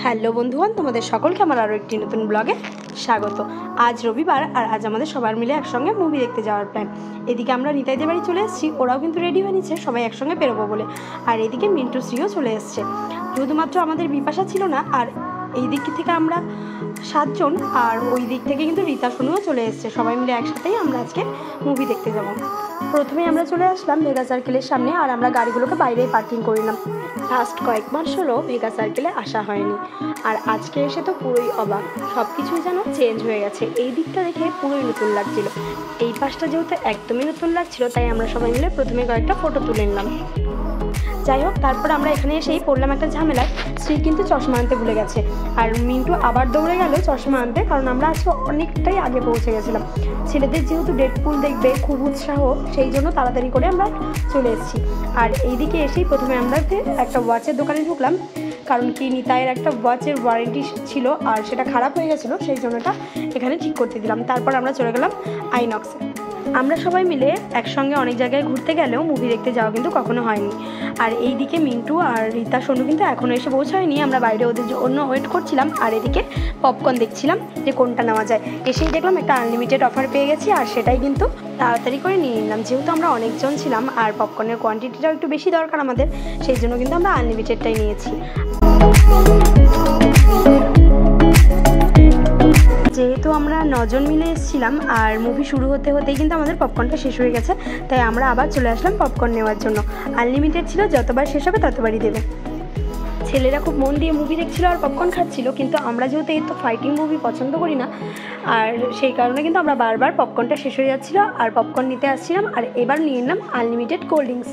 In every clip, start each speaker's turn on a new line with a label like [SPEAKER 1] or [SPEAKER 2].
[SPEAKER 1] Hello বন্ধুগণ, তোমাদের সকলকে আমার আরও একটি নতুন ব্লগে স্বাগত। আজ রবিবার আর আজ আমাদের সবার মিলে একসঙ্গে মুভি দেখতে যাওয়ার প্ল্যান। এদিকে আমরা নিতাইদের বাড়ি চলে এসেছি, ওরাও কিন্তু রেডি হয়ে নিচ্ছে সবাই একসঙ্গে বেরোবো বলে। আর এদিকে মিন্টু শ্রীও চলে এসছে। শুধুমাত্র আমাদের বিপাশা ছিল না, আর এই দিক থেকে আমরা 7 জন, আর ওই দিক থেকে কিন্তু রীতা সোনুও চলে এসছে। সবাই মিলে একসাথেই আমরা আজকে মুভি দেখতে যাব। প্রথমেই আমরা চলে আসলাম ভেগা সার্কেলের সামনে, আর আমরা গাড়িগুলোকে বাইরেই পার্কিং করলাম। লাস্ট কয়েক মাস হলো ভেগা সার্কেলে আসা হয়নি, আর আজকে এসে তো পুরোই অবাক। সব কিছুই যেন চেঞ্জ হয়ে গেছে। এই দিকটা দেখে পুরোই নতুন লাগছিল, এই পাশটা যেহেতু একদমই নতুন লাগছিল, তাই আমরা সবাই মিলে প্রথমে কয়েকটা ফটো তুলে নিলাম। যাই হোক, তারপর আমরা এখানে এসেই পড়লাম একটা ঝামেলায়। শ্রী কিন্তু চশমা আনতে ভুলে গেছে, আর মিন্টু আবার দৌড়ে গেল চশমা আনতে, কারণ আমরা আজকে অনেকটাই আগে পৌঁছে গেছিলাম। ছেলেদের যেহেতু ডেডপুল দেখবে খুব উৎসাহ, সেই জন্য তাড়াতাড়ি করে আমরা চলে এসেছি। আর এইদিকে এসেই প্রথমে আমরা একটা ওয়াচের দোকানে ঢুকলাম, কারণ কি নিতাইয়ের একটা ওয়াচের ওয়ারেন্টি ছিল, আর সেটা খারাপ হয়ে গেছিলো, সেই জন্য এটা এখানে ঠিক করতে দিলাম। তারপর আমরা চলে গেলাম আইনক্সে। আমরা সবাই মিলে একসঙ্গে অনেক জায়গায় ঘুরতে গেলেও মুভি দেখতে যাওয়া কিন্তু কখনো হয়নি। আর এইদিকে মিন্টু আর রীতা সোনু কিন্তু এখনও এসে পৌঁছায়নি। আমরা বাইরে ওদের জন্য ওয়েট করছিলাম, আর এদিকে পপকর্ন দেখছিলাম যে কোনটা নেওয়া যায়। এসেই দেখলাম একটা আনলিমিটেড অফার পেয়ে গেছি, আর সেটাই কিন্তু তাড়াতাড়ি করে নিয়ে নিলাম। যেহেতু আমরা অনেকজন ছিলাম আর পপকর্নের কোয়ান্টিটিটাও একটু বেশি দরকার আমাদের, সেই জন্য কিন্তু আমরা আনলিমিটেডটাই নিয়েছি। যেহেতু আমরা 9 জন মিলে এসেছিলাম, আর মুভি শুরু হতে হতেই কিন্তু আমাদের পপকর্নটা শেষ হয়ে গেছে, তাই আমরা আবার চলে আসলাম পপকর্ন নেওয়ার জন্য। আনলিমিটেড ছিল, যতবার শেষ হবে ততবারই দেবে। ছেলেরা খুব মন দিয়ে মুভি দেখছিল আর পপকর্ন খাচ্ছিল, কিন্তু আমরা যেহেতু এই তো ফাইটিং মুভি পছন্দ করি না, আর সেই কারণে কিন্তু আমরা বারবার পপকর্নটা শেষ হয়ে যাচ্ছিলো আর পপকর্ন নিতে আসছিলাম। আর এবার নিয়ে নিলাম আনলিমিটেড কোল্ড ড্রিঙ্কস।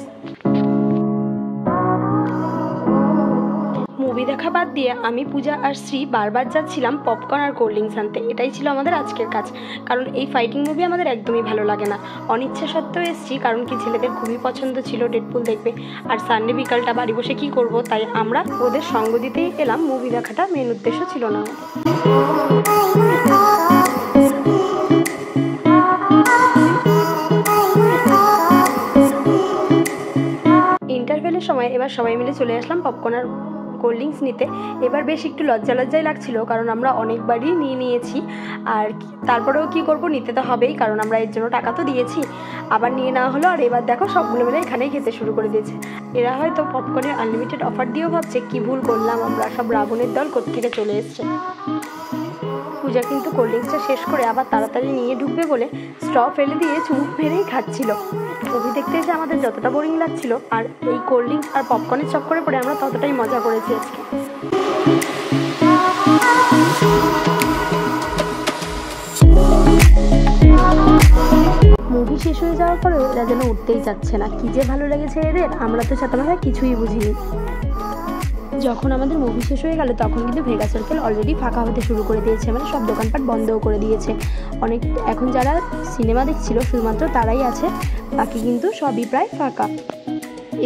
[SPEAKER 1] মুভি দেখা বাদ দিয়ে আমি, পূজা আর শ্রী বারবার যাচ্ছিলাম পপকর্ন আর কোল্ড ড্রিঙ্কস আনতে। এটাই ছিল আমাদের আজকের কাজ, কারণ এই ফাইটিং মুভি আমাদের একদমই ভালো লাগে না। অনিচ্ছা সত্ত্বেও এসেছি, কারণ কি ছেলেদের খুবই পছন্দ ছিল ডেডপুল দেখবে, আর সানডে বিকালটা বাড়ি বসে কি করব, তাই আমরা ওদের সঙ্গ দিতেই এলাম। মুভি দেখাটা মেন উদ্দেশ্য ছিল না। ইন্টারভেলের সময় এবার সবাই মিলে চলে আসলাম পপকর্ন আর কোল্ড ড্রিঙ্কস নিতে। এবার বেশ একটু লজ্জাই লাগছিল, কারণ আমরা অনেকবারই নিয়েছি, আর তারপরেও কি করব, নিতে তো হবেই, কারণ আমরা এর জন্য টাকা তো দিয়েছি। আবার নিয়ে নেওয়া হলো, আর এবার দেখো সবগুলো মিলে এখানেই খেতে শুরু করে দিয়েছে। এরা হয়তো পপকর্নের আনলিমিটেড অফার দিয়েও ভাবছে কি ভুল করলাম আমরা, সব রাবণের দল কোত্থেকে চলে এসছে। পূজা কিন্তু কোল্ড ড্রিঙ্কসটা শেষ করে আবার তাড়াতাড়ি নিয়ে ঢুকবে বলে স্ট্র ফেলে দিয়ে চুমুক মেরেই খাচ্ছিল। মুভি দেখতে এসে আমাদের যতটা বোরিং লাগছিল, আর এই কোল্ড ড্রিঙ্কস আর পপকর্নের চক্করে পড়ে আমরা ততটাই মজা করেছি আজকে। মুভি শেষ হয়ে যাওয়ার পরেও এরা যেন উঠতেই চাচ্ছে না। কি যে ভালো লেগেছে এদের, আমরা তো ছাতামাথা কিছুই বুঝিনি। যখন আমাদের মুভি শেষ হয়ে গেল, তখন কিন্তু ভেগা সার্কেল অলরেডি ফাঁকা হতে শুরু করে দিয়েছে, মানে সব দোকানপাট বন্ধও করে দিয়েছে। অনেক এখন যারা সিনেমা দেখছিল শুধুমাত্র তারাই আছে, বাকি কিন্তু সবই প্রায় ফাঁকা।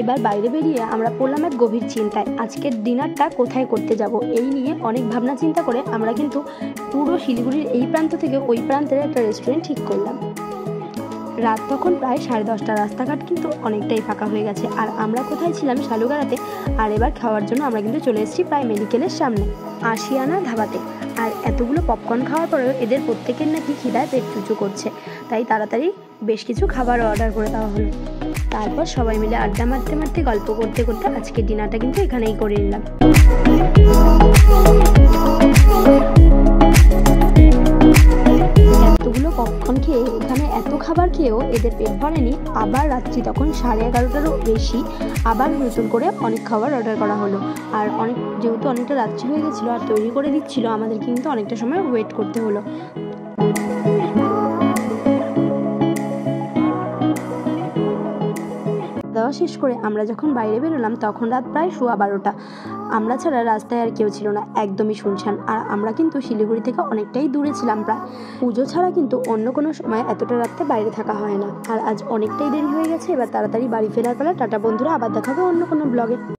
[SPEAKER 1] এবার বাইরে বেরিয়ে আমরা পড়লাম এক গভীর চিন্তায়। আজকের ডিনারটা কোথায় করতে যাব, এই নিয়ে অনেক ভাবনা চিন্তা করে আমরা কিন্তু পুরো শিলিগুড়ির এই প্রান্ত থেকে ওই প্রান্তের একটা রেস্টুরেন্ট ঠিক করলাম। রাত তখন প্রায় 10:30, রাস্তাঘাট কিন্তু অনেকটাই ফাঁকা হয়ে গেছে। আর আমরা কোথায় ছিলাম, শালুগাড়াতে। আর এবার খাওয়ার জন্য আমরা কিন্তু চলে এসেছি প্রায় মেডিকেলের সামনে আশিয়ানা ধাবাতে। আর এতগুলো পপকর্ন খাওয়ার পরেও এদের প্রত্যেকের নাকি খিদায় পেট চুচু করছে, তাই তাড়াতাড়ি বেশ কিছু খাবার অর্ডার করে দেওয়া হলো। তারপর সবাই মিলে আড্ডা মারতে গল্প করতে আজকের ডিনারটা কিন্তু এখানেই করে নিলাম। এতগুলো পপকর্ন খেয়ে, এখানে এত খাবার খেয়েও এদের পেট ভরেনি। আবার রাত্রি তখন 11:30টারও বেশি, আবার নতুন করে অনেক খাবার অর্ডার করা হলো। আর যেহেতু অনেকটা রাত্রি হয়ে গেছিলো আর তৈরি করে দিচ্ছিল, আমাদের কিন্তু অনেকটা সময় ওয়েট করতে হলো। দেওয়া শেষ করে আমরা যখন বাইরে বেরোলাম, তখন রাত প্রায় 12:15। আমরা ছাড়া রাস্তায় আর কেউ ছিল না, একদমই শুনশান। আর আমরা কিন্তু শিলিগুড়ি থেকে অনেকটাই দূরে ছিলাম প্রায়। পুজো ছাড়া কিন্তু অন্য কোনো সময় এতটা রাত্রে বাইরে থাকা হয় না। আর আজ অনেকটাই দেরি হয়ে গেছে, এবার তাড়াতাড়ি বাড়ি ফেরার পালা। টাটা বন্ধুরা, আবার দেখাবো অন্য কোনো ব্লগে।